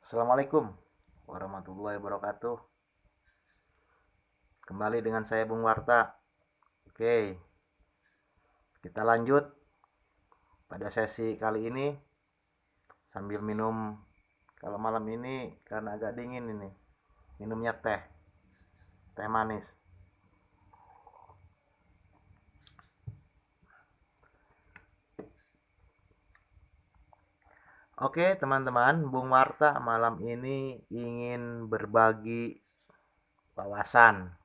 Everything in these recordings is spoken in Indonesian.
Assalamualaikum warahmatullahi wabarakatuh. Kembali dengan saya Bung Warta. Oke, kita lanjut pada sesi kali ini sambil minum. Kalau malam ini karena agak dingin ini, minumnya teh manis. Oke teman-teman, Bung Warta malam ini ingin berbagi wawasan,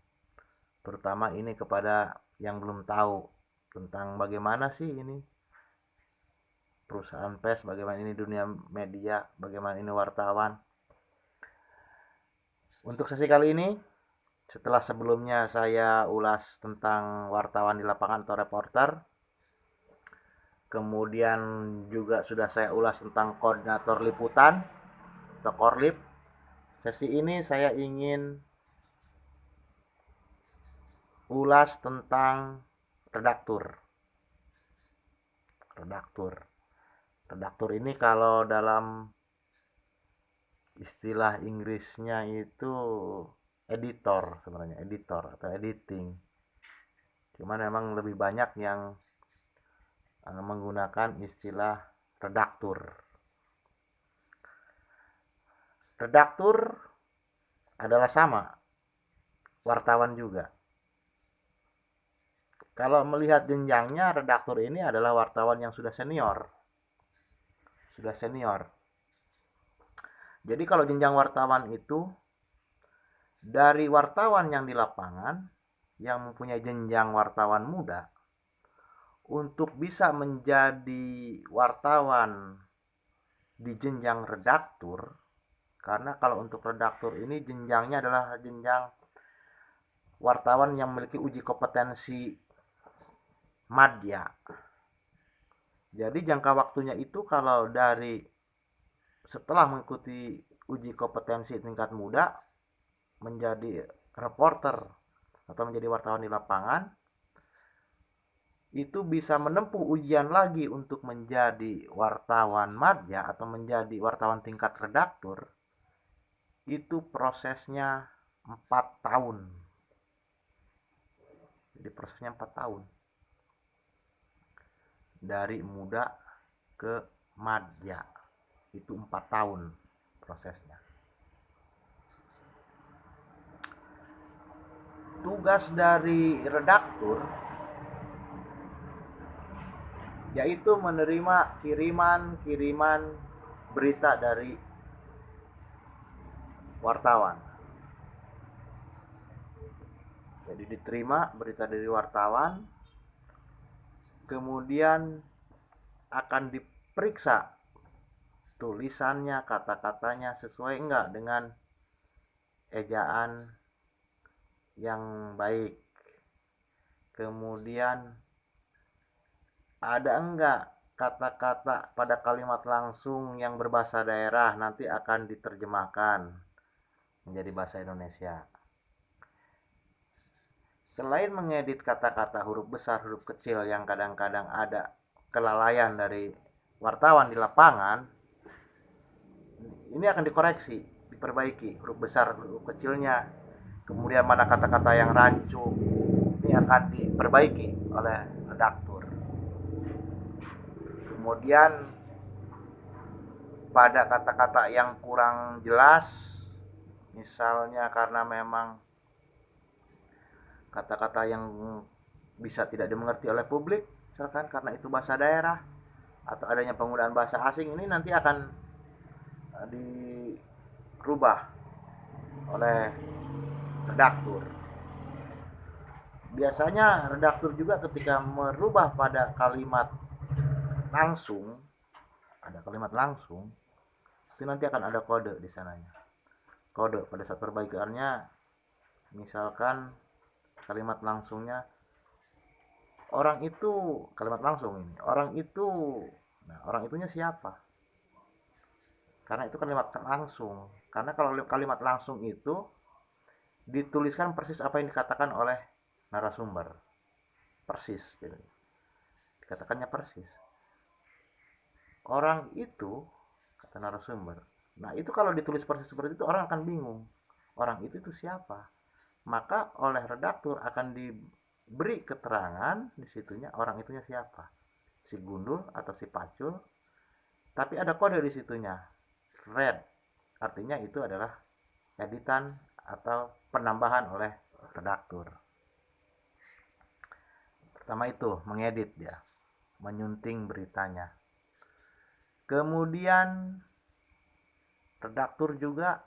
terutama ini kepada yang belum tahu tentang bagaimana sih ini perusahaan pers, bagaimana ini dunia media, bagaimana ini wartawan. Untuk sesi kali ini, setelah sebelumnya saya ulas tentang wartawan di lapangan atau reporter, kemudian juga sudah saya ulas tentang koordinator liputan atau korlip. Sesi ini saya ingin ulas tentang redaktur. Redaktur ini kalau dalam istilah Inggrisnya itu editor, sebenarnya editor atau editing. Cuman memang lebih banyak yang menggunakan istilah redaktur. Redaktur adalah sama, wartawan juga. Kalau melihat jenjangnya, redaktur ini adalah wartawan yang sudah senior. Sudah senior. Jadi kalau jenjang wartawan itu dari wartawan yang di lapangan yang mempunyai jenjang wartawan muda untuk bisa menjadi wartawan di jenjang redaktur, karena kalau untuk redaktur ini jenjangnya adalah jenjang wartawan yang memiliki uji kompetensi madya. Jadi jangka waktunya itu kalau dari setelah mengikuti uji kompetensi tingkat muda menjadi reporter atau menjadi wartawan di lapangan, itu bisa menempuh ujian lagi untuk menjadi wartawan madya atau menjadi wartawan tingkat redaktur. Itu prosesnya 4 tahun. Jadi prosesnya 4 tahun. Dari muda ke madya. Itu 4 tahun prosesnya. Tugas dari redaktur yaitu menerima kiriman-kiriman berita dari wartawan. Jadi diterima berita dari wartawan, kemudian akan diperiksa tulisannya, kata-katanya sesuai enggak dengan ejaan yang baik. Kemudian ada enggak kata-kata pada kalimat langsung yang berbahasa daerah, nanti akan diterjemahkan menjadi bahasa Indonesia. Selain mengedit kata-kata huruf besar, huruf kecil yang kadang-kadang ada kelalaian dari wartawan di lapangan, ini akan dikoreksi, diperbaiki huruf besar, huruf kecilnya. Kemudian mana kata-kata yang rancu, ini akan diperbaiki oleh redaktur. Kemudian pada kata-kata yang kurang jelas, misalnya karena memang kata-kata yang bisa tidak dimengerti oleh publik, misalkan karena itu bahasa daerah atau adanya penggunaan bahasa asing, ini nanti akan dirubah oleh redaktur. Biasanya redaktur juga ketika merubah pada kalimat langsung, itu nanti akan ada kode di sananya. Kode pada saat perbaikannya, misalkan kalimat langsungnya orang itu, kalimat langsung ini, orang itu, nah orang itunya siapa? Karena itu kalimat langsung. Karena kalau kalimat langsung itu dituliskan persis apa yang dikatakan oleh narasumber, persis gitu. Dikatakannya persis. Orang itu, kata narasumber, Nah, itu kalau ditulis seperti itu orang akan bingung. Orang itu siapa? Maka oleh redaktur akan diberi keterangan di situnya orang itunya siapa. Si Gundul atau si Pacul, tapi ada kode di situnya. Red. Artinya itu adalah editan atau penambahan oleh redaktur. Pertama itu mengedit dia, menyunting beritanya. Kemudian redaktur juga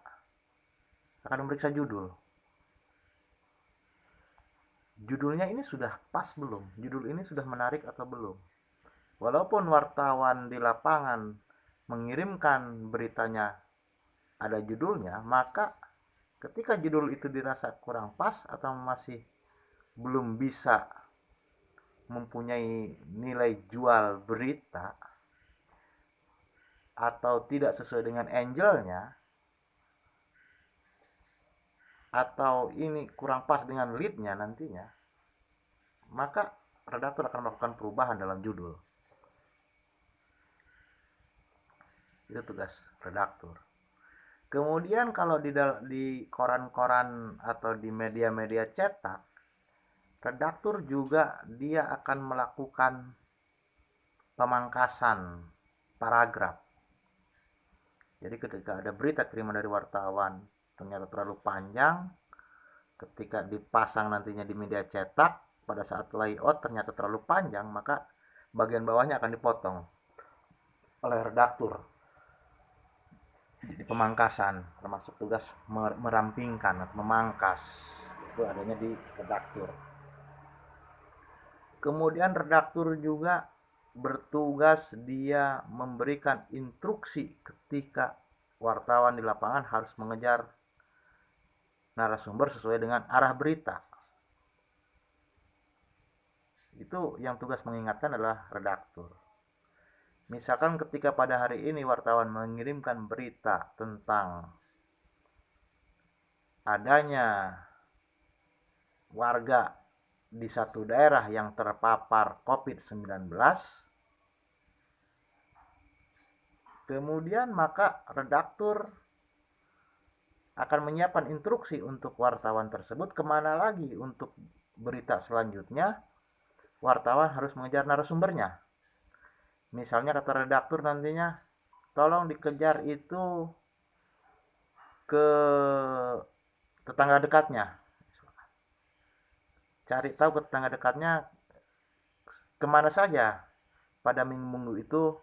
akan memeriksa judul. Judulnya ini sudah pas belum? Judul ini sudah menarik atau belum? Walaupun wartawan di lapangan mengirimkan beritanya ada judulnya, maka ketika judul itu dirasa kurang pas atau masih belum bisa mempunyai nilai jual berita atau tidak sesuai dengan angle-nya, atau ini kurang pas dengan lead-nya nantinya, maka redaktur akan melakukan perubahan dalam judul. Itu tugas redaktur. Kemudian kalau di koran-koran atau di media-media cetak, redaktur juga dia akan melakukan pemangkasan paragraf. Jadi ketika ada berita kiriman dari wartawan ternyata terlalu panjang, ketika dipasang nantinya di media cetak, pada saat layout ternyata terlalu panjang, maka bagian bawahnya akan dipotong oleh redaktur. Jadi pemangkasan, termasuk tugas merampingkan atau memangkas, itu adanya di redaktur. Kemudian redaktur juga bertugas dia memberikan instruksi ketika wartawan di lapangan harus mengejar narasumber sesuai dengan arah berita. Itu yang tugas mengingatkan adalah redaktur. Misalkan ketika pada hari ini wartawan mengirimkan berita tentang adanya warga di satu daerah yang terpapar COVID-19, kemudian maka redaktur akan menyiapkan instruksi untuk wartawan tersebut kemana lagi untuk berita selanjutnya. Wartawan harus mengejar narasumbernya. Misalnya kata redaktur nantinya, tolong dikejar itu ke tetangga dekatnya. Cari tahu ke tetangga dekatnya kemana saja pada minggu itu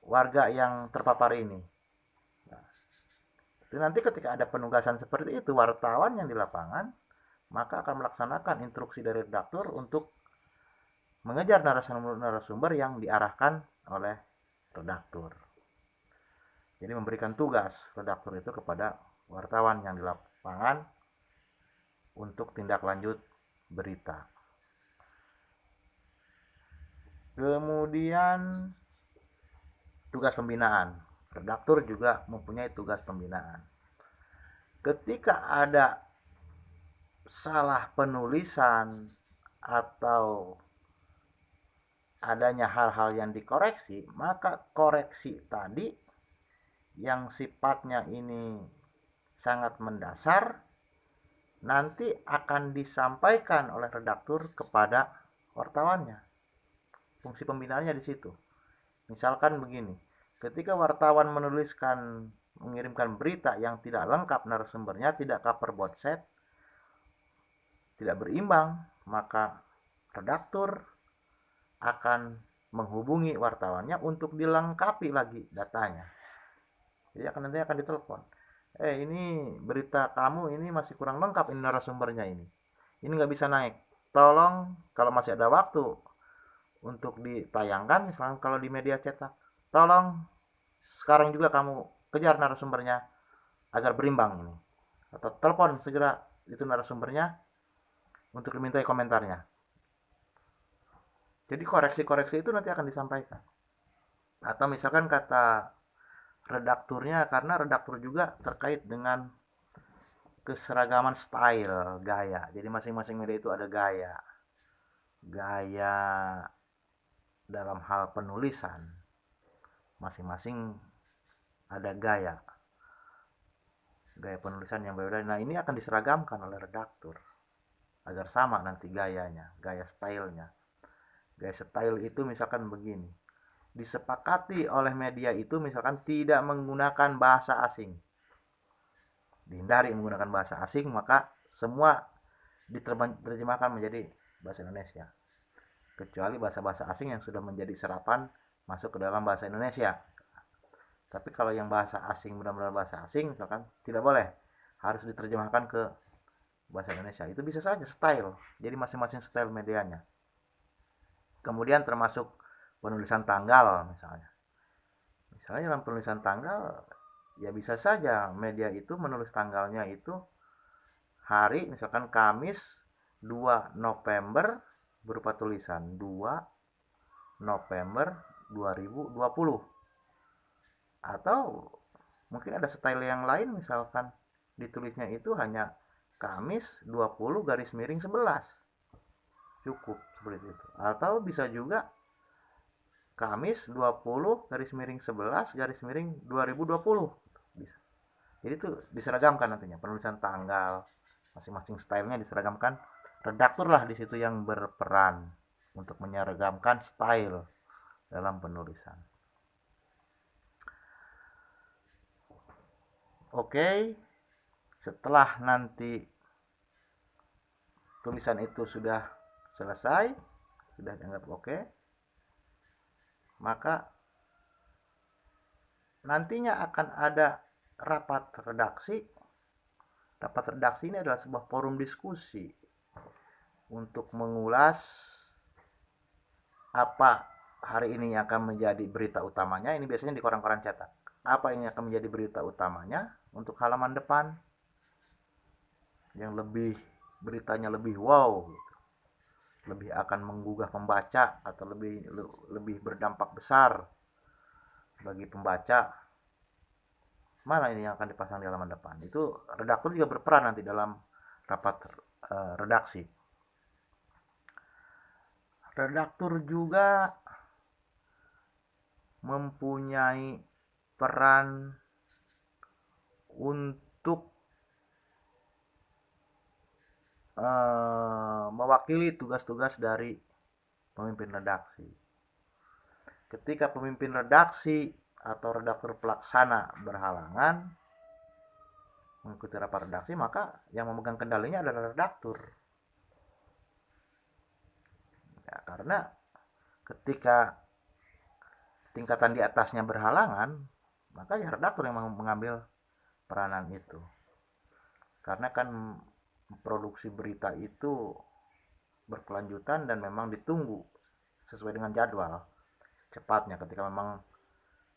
warga yang terpapar ini. Nah, nanti ketika ada penugasan seperti itu, wartawan yang di lapangan maka akan melaksanakan instruksi dari redaktur untuk mengejar narasumber yang diarahkan oleh redaktur. Jadi memberikan tugas redaktur itu kepada wartawan yang di lapangan untuk tindak lanjut berita. Kemudian tugas pembinaan. Redaktur juga mempunyai tugas pembinaan. Ketika ada salah penulisan atau adanya hal-hal yang dikoreksi, maka koreksi tadi yang sifatnya ini sangat mendasar nanti akan disampaikan oleh redaktur kepada wartawannya. Fungsi pembinaannya di situ. Misalkan begini, ketika wartawan mengirimkan berita yang tidak lengkap narasumbernya, tidak cover both set, tidak berimbang, maka redaktur akan menghubungi wartawannya untuk dilengkapi lagi datanya. Jadi nanti akan ditelepon. Ini berita kamu ini masih kurang lengkap ini narasumbernya ini. Ini nggak bisa naik. Tolong kalau masih ada waktu untuk ditayangkan, misalnya kalau di media cetak, tolong sekarang juga kamu kejar narasumbernya agar berimbang ini. Atau telepon segera itu narasumbernya untuk dimintai komentarnya. Jadi koreksi-koreksi itu nanti akan disampaikan. Atau misalkan kata redakturnya, karena redaktur juga terkait dengan keseragaman style, gaya. Jadi masing-masing media itu ada gaya. Gaya dalam hal penulisan. Masing-masing ada gaya penulisan yang berbeda. Nah, ini akan diseragamkan oleh redaktur agar sama nanti gayanya, gaya stylenya. Gaya style itu misalkan begini, disepakati oleh media itu misalkan tidak menggunakan bahasa asing, dihindari menggunakan bahasa asing, maka semua diterjemahkan menjadi bahasa Indonesia, kecuali bahasa-bahasa asing yang sudah menjadi serapan masuk ke dalam bahasa Indonesia. Tapi kalau yang bahasa asing, benar-benar bahasa asing, misalkan tidak boleh, harus diterjemahkan ke bahasa Indonesia. Itu bisa saja style, jadi masing-masing style medianya. Kemudian termasuk penulisan tanggal misalnya. Misalnya dalam penulisan tanggal, ya bisa saja media itu menulis tanggalnya itu hari, misalkan Kamis 2 November berupa tulisan 2 November 2020. Atau mungkin ada style yang lain, misalkan ditulisnya itu hanya Kamis 20 garis miring 11. Cukup seperti itu. Atau bisa juga Kamis 20 garis miring 11 garis miring 2020. Bisa. Jadi itu diseragamkan nantinya penulisan tanggal, masing-masing stylenya diseragamkan. Redaktur lah di situ yang berperan untuk menyeragamkan style dalam penulisan. Oke, setelah nanti tulisan itu sudah selesai, sudah dianggap oke, maka nantinya akan ada rapat redaksi. Rapat redaksi ini adalah sebuah forum diskusi untuk mengulas apa hari ini akan menjadi berita utamanya. Ini biasanya di koran-koran cetak. Apa ini akan menjadi berita utamanya untuk halaman depan yang lebih, beritanya lebih wow, lebih akan menggugah pembaca atau lebih berdampak besar bagi pembaca. Mana ini yang akan dipasang di halaman depan? Itu redaktur juga berperan nanti dalam rapat redaksi. Redaktur juga mempunyai peran untuk mewakili tugas-tugas dari pemimpin redaksi. Ketika pemimpin redaksi atau redaktur pelaksana berhalangan mengikuti rapat redaksi, maka yang memegang kendalinya adalah redaktur. Ya, karena ketika tingkatan di atasnya berhalangan, maka ya redaktur yang mengambil peranan itu. Karena kan produksi berita itu berkelanjutan dan memang ditunggu sesuai dengan jadwal cepatnya. Ketika memang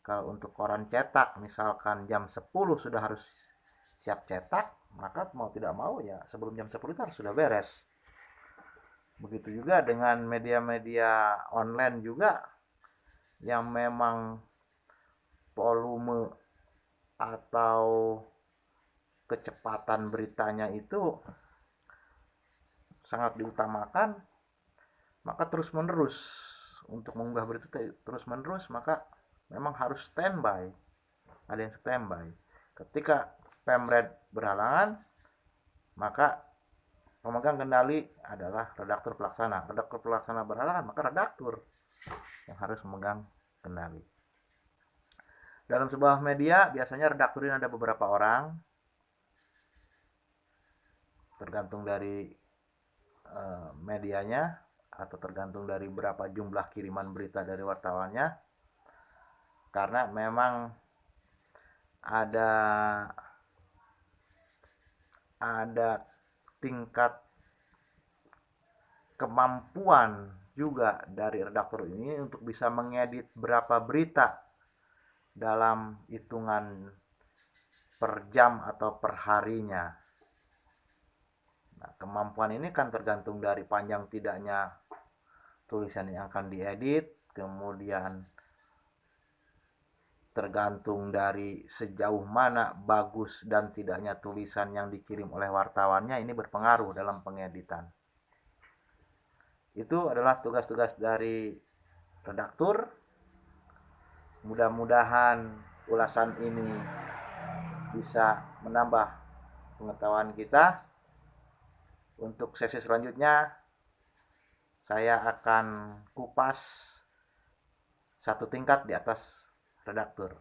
kalau untuk koran cetak misalkan jam 10 sudah harus siap cetak, maka mau tidak mau ya sebelum jam 10 itu harus sudah beres. Begitu juga dengan media-media online juga yang memang volume atau kecepatan beritanya itu sangat diutamakan, maka terus menerus untuk mengunggah berita terus menerus, maka memang harus standby, ada yang standby. Ketika pemred berhalangan, maka pemegang kendali adalah redaktur pelaksana. Redaktur pelaksana berhalangan, maka redaktur yang harus memegang kendali. Dalam sebuah media biasanya redaktur ini ada beberapa orang, tergantung dari medianya atau tergantung dari berapa jumlah kiriman berita dari wartawannya, karena memang ada tingkat kemampuan juga dari redaktur ini untuk bisa mengedit berapa berita dalam hitungan per jam atau per harinya. Nah, kemampuan ini kan tergantung dari panjang tidaknya tulisan yang akan diedit, kemudian tergantung dari sejauh mana bagus dan tidaknya tulisan yang dikirim oleh wartawannya. Ini berpengaruh dalam pengeditan. Itu adalah tugas-tugas dari redaktur. Mudah-mudahan ulasan ini bisa menambah pengetahuan kita. Untuk sesi selanjutnya saya akan kupas satu tingkat di atas redaktur.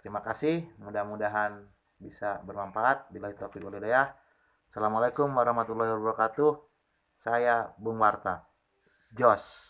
Terima kasih, mudah-mudahan bisa bermanfaat. Billahi taufiq wal hidayah. Assalamualaikum warahmatullahi wabarakatuh. Saya Bung Warta. Jos.